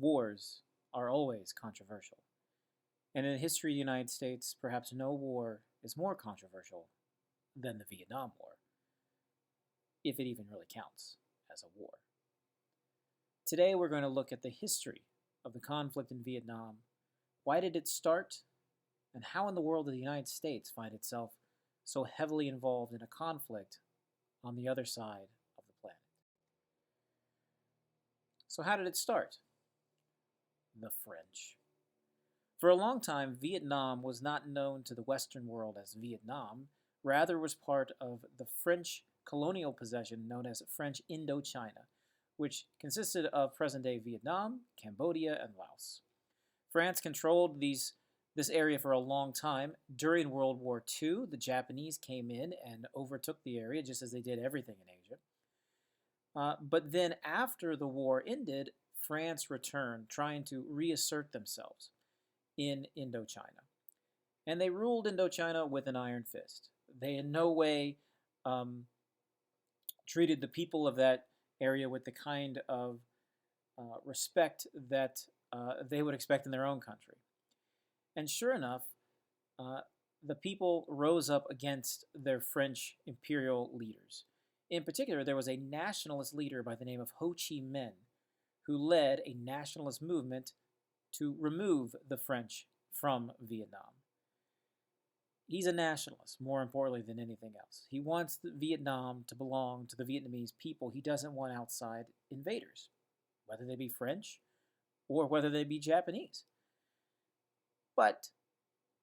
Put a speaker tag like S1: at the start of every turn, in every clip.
S1: Wars are always controversial. And in the history of the United States, perhaps no war is more controversial than the Vietnam War, if it even really counts as a war. Today, we're going to look at the history of the conflict in Vietnam. Why did it start? And how in the world did the United States find itself so heavily involved in a conflict on the other side of the planet? So how did it start? The French. For a long time, Vietnam was not known to the Western world as Vietnam, rather was part of the French colonial possession known as French Indochina, which consisted of present-day Vietnam, Cambodia, and Laos. France controlled this area for a long time. During World War II, the Japanese came in and overtook the area, just as they did everything in Asia. But then after the war ended, France returned, trying to reassert themselves in Indochina. And they ruled Indochina with an iron fist. They in no way treated the people of that area with the kind of respect that they would expect in their own country. And sure enough, the people rose up against their French imperial leaders. In particular, there was a nationalist leader by the name of Ho Chi Minh who led a nationalist movement to remove the French from Vietnam. He's a nationalist, more importantly than anything else. He wants Vietnam to belong to the Vietnamese people. He doesn't want outside invaders, whether they be French or whether they be Japanese. But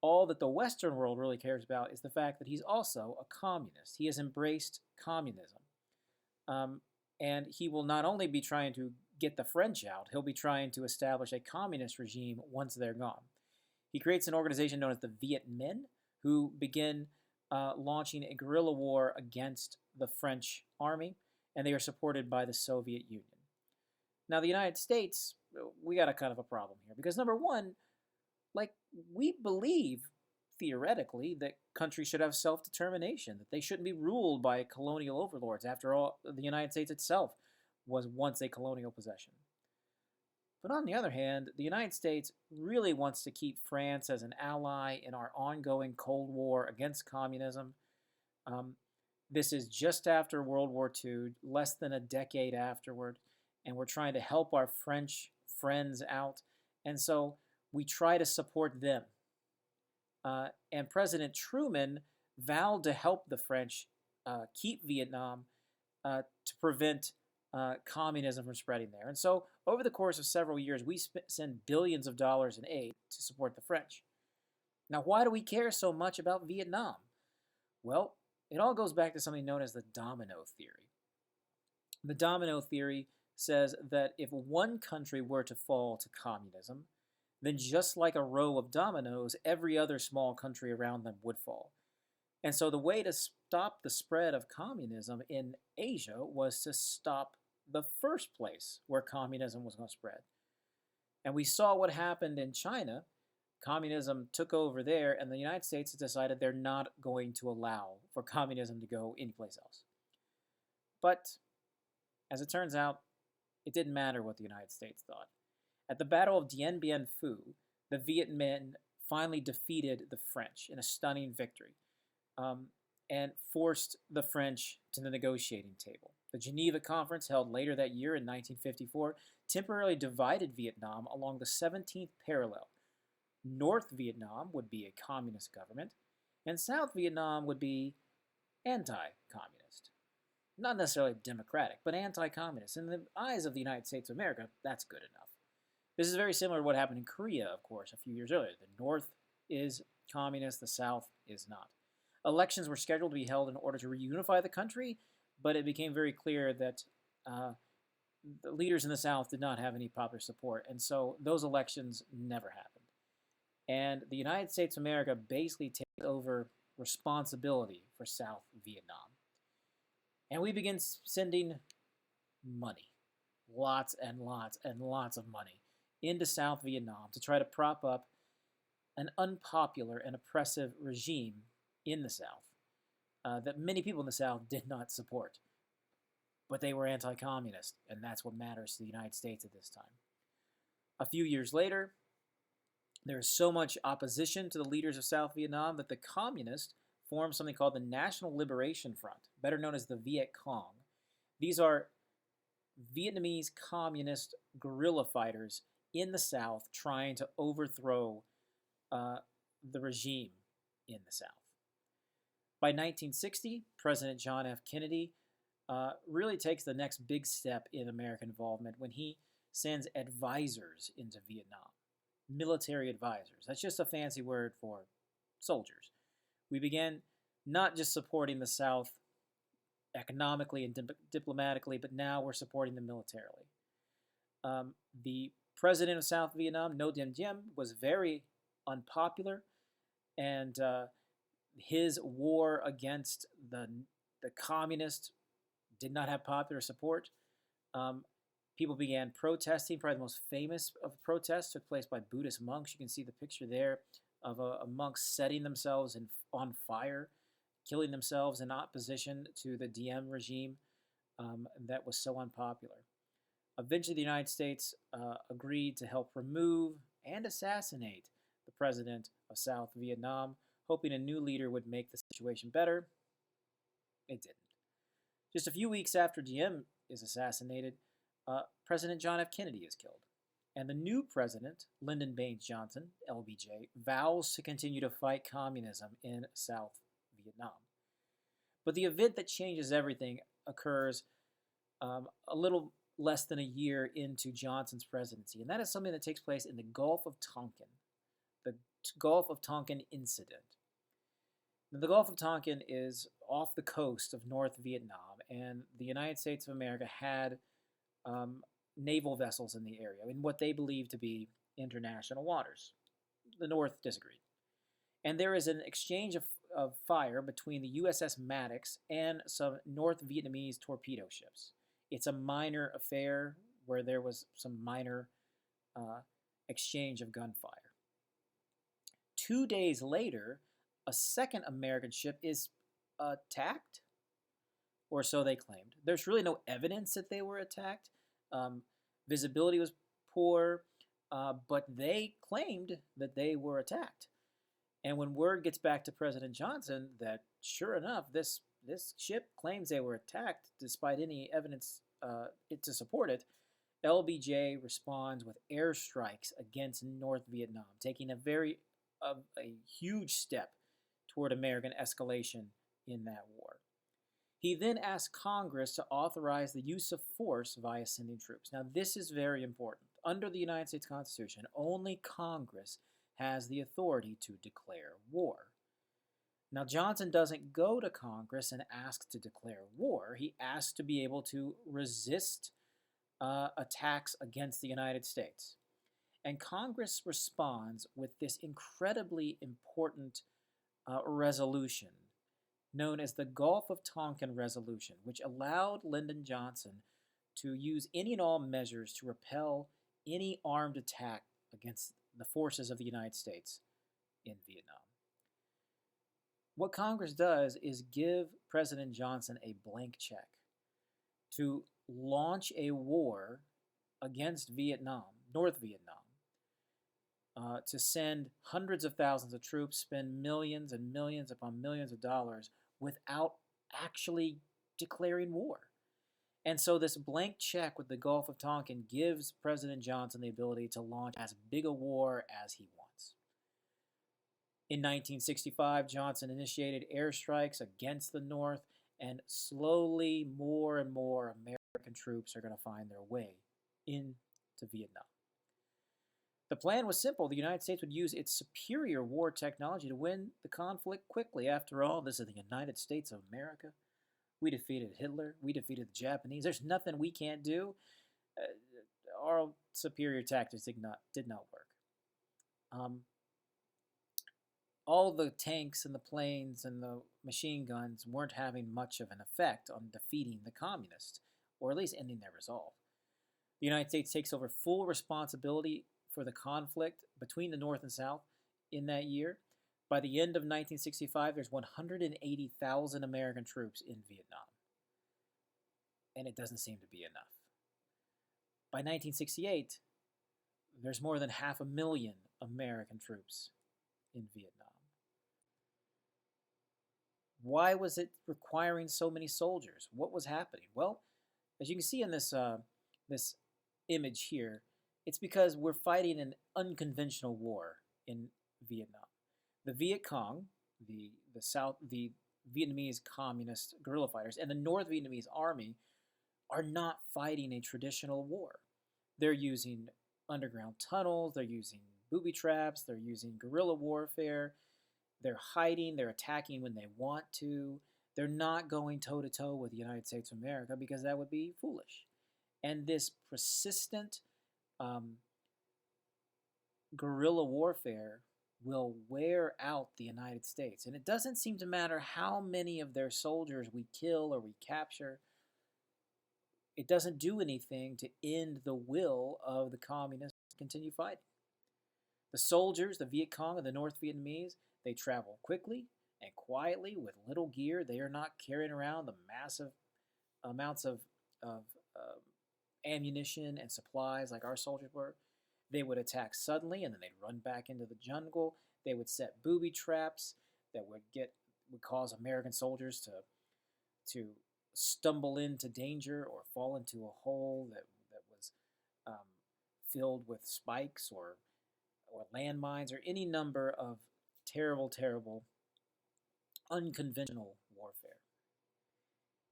S1: all that the Western world really cares about is the fact that he's also a communist. He has embraced communism. And he will not only be trying to get the French out, he'll be trying to establish a communist regime once they're gone. He creates an organization known as the Viet Minh, who begin launching a guerrilla war against the French army, and they are supported by the Soviet Union. Now, the United States, we got a kind of a problem here, because number one, we believe, theoretically, that countries should have self-determination, that they shouldn't be ruled by colonial overlords. After all, the United States itself was once a colonial possession. But on the other hand, the United States really wants to keep France as an ally in our ongoing Cold War against communism. This is just after World War II, less than a decade afterward, and we're trying to help our French friends out. And so we try to support them. And President Truman vowed to help the French keep Vietnam to prevent communism from spreading there. And so over the course of several years, we send billions of dollars in aid to support the French. Now, why do we care so much about Vietnam? Well, it all goes back to something known as the Domino Theory. The Domino Theory says that if one country were to fall to communism, then just like a row of dominoes, every other small country around them would fall. And so the way to stop the spread of communism in Asia was to stop the first place where communism was going to spread. And we saw what happened in China. Communism took over there, and the United States has decided they're not going to allow for communism to go anyplace else. But as it turns out, it didn't matter what the United States thought. At the Battle of Dien Bien Phu, the Viet Minh finally defeated the French in a stunning victory and forced the French to the negotiating table. The Geneva Conference, held later that year in 1954, temporarily divided Vietnam along the 17th parallel. North Vietnam would be a communist government, and South Vietnam would be anti-communist. Not necessarily democratic, but anti-communist. In the eyes of the United States of America, that's good enough. This is very similar to what happened in Korea, of course, a few years earlier. The North is communist, the South is not. Elections were scheduled to be held in order to reunify the country, but it became very clear that the leaders in the South did not have any popular support, and so those elections never happened. And the United States of America basically takes over responsibility for South Vietnam. And we begin sending money, lots and lots and lots of money, into South Vietnam to try to prop up an unpopular and oppressive regime in the South that many people in the South did not support. But they were anti-communist, and that's what matters to the United States at this time. A few years later, there is so much opposition to the leaders of South Vietnam that the communists formed something called the National Liberation Front, better known as the Viet Cong. These are Vietnamese communist guerrilla fighters in the South trying to overthrow the regime in the South. By 1960, President John F. Kennedy really takes the next big step in American involvement when he sends advisors into Vietnam. Military advisors. That's just a fancy word for soldiers. We began not just supporting the South economically and diplomatically, but now we're supporting them militarily. The president of South Vietnam, Ngo Dinh Diem, was very unpopular, and his war against the communists did not have popular support. People began protesting. Probably the most famous of protests took place by Buddhist monks. You can see the picture there of a monk setting themselves on fire, killing themselves in opposition to the Diem regime that was so unpopular. Eventually, the United States agreed to help remove and assassinate the president of South Vietnam, hoping a new leader would make the situation better. It didn't. Just a few weeks after Diem is assassinated, President John F. Kennedy is killed. And the new president, Lyndon Baines Johnson, LBJ, vows to continue to fight communism in South Vietnam. But the event that changes everything occurs a little less than a year into Johnson's presidency, and that is something that takes place in the Gulf of Tonkin, the Gulf of Tonkin incident. Now, the Gulf of Tonkin is off the coast of North Vietnam, and the United States of America had naval vessels in the area in what they believed to be international waters. The North disagreed. And there is an exchange of fire between the USS Maddox and some North Vietnamese torpedo ships. It's a minor affair where there was some minor exchange of gunfire. 2 days later, a second American ship is attacked, or so they claimed. There's really no evidence that they were attacked. Visibility was poor, but they claimed that they were attacked. And when word gets back to President Johnson that, sure enough, this ship claims they were attacked, despite any evidence to support it, LBJ responds with airstrikes against North Vietnam, taking a huge step toward American escalation in that war. He then asked Congress to authorize the use of force via sending troops. Now, this is very important. Under the United States Constitution, only Congress has the authority to declare war. Now, Johnson doesn't go to Congress and ask to declare war. He asks to be able to resist attacks against the United States. And Congress responds with this incredibly important resolution known as the Gulf of Tonkin Resolution, which allowed Lyndon Johnson to use any and all measures to repel any armed attack against the forces of the United States in Vietnam. What Congress does is give President Johnson a blank check to launch a war against Vietnam, North Vietnam, to send hundreds of thousands of troops, spend millions and millions upon millions of dollars without actually declaring war. And so this blank check with the Gulf of Tonkin gives President Johnson the ability to launch as big a war as he wants. In 1965, Johnson initiated airstrikes against the North, and slowly more and more American troops are going to find their way into Vietnam. The plan was simple. The United States would use its superior war technology to win the conflict quickly. After all, this is the United States of America. We defeated Hitler. We defeated the Japanese. There's nothing we can't do. Our superior tactics did not work. All the tanks and the planes and the machine guns weren't having much of an effect on defeating the communists, or at least ending their resolve. The United States takes over full responsibility for the conflict between the North and South in that year. By the end of 1965, there's 180,000 American troops in Vietnam. And it doesn't seem to be enough. By 1968, there's more than 500,000 American troops in Vietnam. Why was it requiring so many soldiers? What was happening? Well, as you can see in this image here, it's because we're fighting an unconventional war in Vietnam. The Viet Cong, the Vietnamese communist guerrilla fighters, and the North Vietnamese army are not fighting a traditional war. They're using underground tunnels, they're using booby traps, they're using guerrilla warfare, they're hiding, they're attacking when they want to. They're not going toe to toe with the United States of America because that would be foolish. And this persistent um, guerrilla warfare will wear out the United States. And it doesn't seem to matter how many of their soldiers we kill or we capture, it doesn't do anything to end the will of the communists to continue fighting. The soldiers, the Viet Cong and the North Vietnamese, they travel quickly and quietly with little gear. They are not carrying around the massive amounts of ammunition and supplies like our soldiers were. They would attack suddenly and then they'd run back into the jungle. They would set booby traps that would cause American soldiers to stumble into danger or fall into a hole that was um, filled with spikes or landmines or any number of terrible, terrible, unconventional warfare.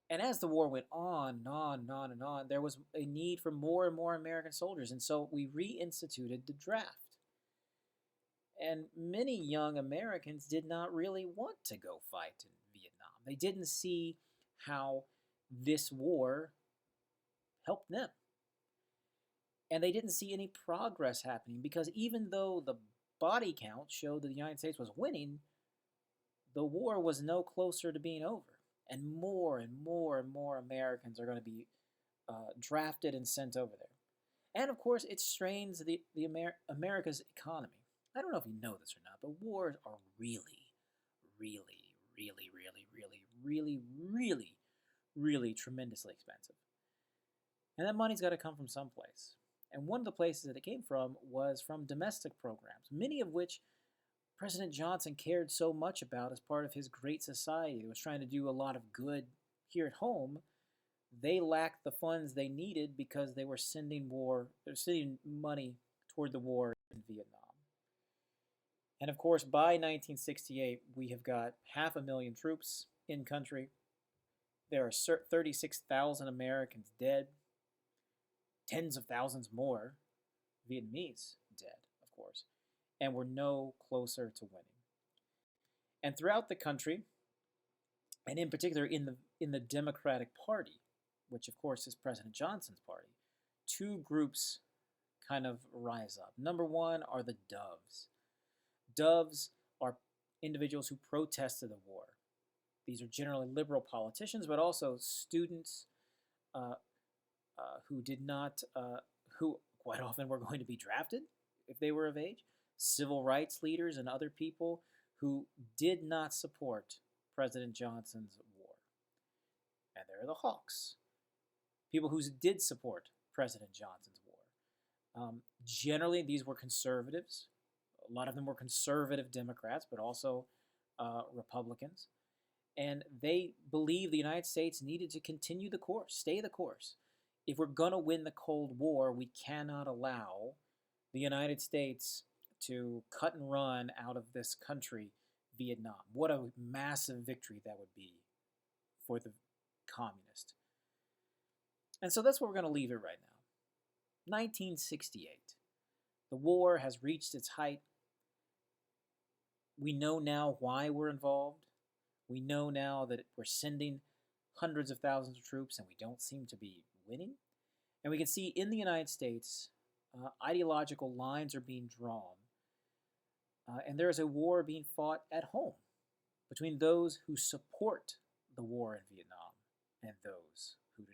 S1: And as the war went on and on and on and on, there was a need for more and more American soldiers. And so we reinstituted the draft. And many young Americans did not really want to go fight in Vietnam. They didn't see how this war helped them. And they didn't see any progress happening because even though the body count showed that the United States was winning, the war was no closer to being over. And more and more and more Americans are going to be drafted and sent over there. And of course, it strains America's economy. I don't know if you know this or not, but wars are really, really, really, really, really, really, really, really tremendously expensive. And that money's got to come from someplace. And one of the places that it came from was from domestic programs, many of which President Johnson cared so much about as part of his great society that was trying to do a lot of good here at home. They lacked the funds they needed because they were sending money toward the war in Vietnam. And of course, by 1968, we have got 500,000 troops in country. There are 36,000 Americans dead, tens of thousands more Vietnamese dead, of course, and we're no closer to winning. And throughout the country, and in particular in the Democratic Party, which of course is President Johnson's party, two groups kind of rise up. Number one are the Doves. Doves are individuals who protested the war. These are generally liberal politicians, but also students who did not, who quite often were going to be drafted if they were of age, civil rights leaders and other people who did not support President Johnson's war. And there are the Hawks, people who did support President Johnson's war. Generally, these were conservatives. A lot of them were conservative Democrats, but also Republicans. And they believed the United States needed to continue the course, stay the course. If we're going to win the Cold War, we cannot allow the United States to cut and run out of this country, Vietnam. What a massive victory that would be for the communists. And so that's where we're going to leave it right now. 1968. The war has reached its height. We know now why we're involved. We know now that we're sending hundreds of thousands of troops and we don't seem to be winning. And we can see in the United States, ideological lines are being drawn. And there is a war being fought at home between those who support the war in Vietnam and those who do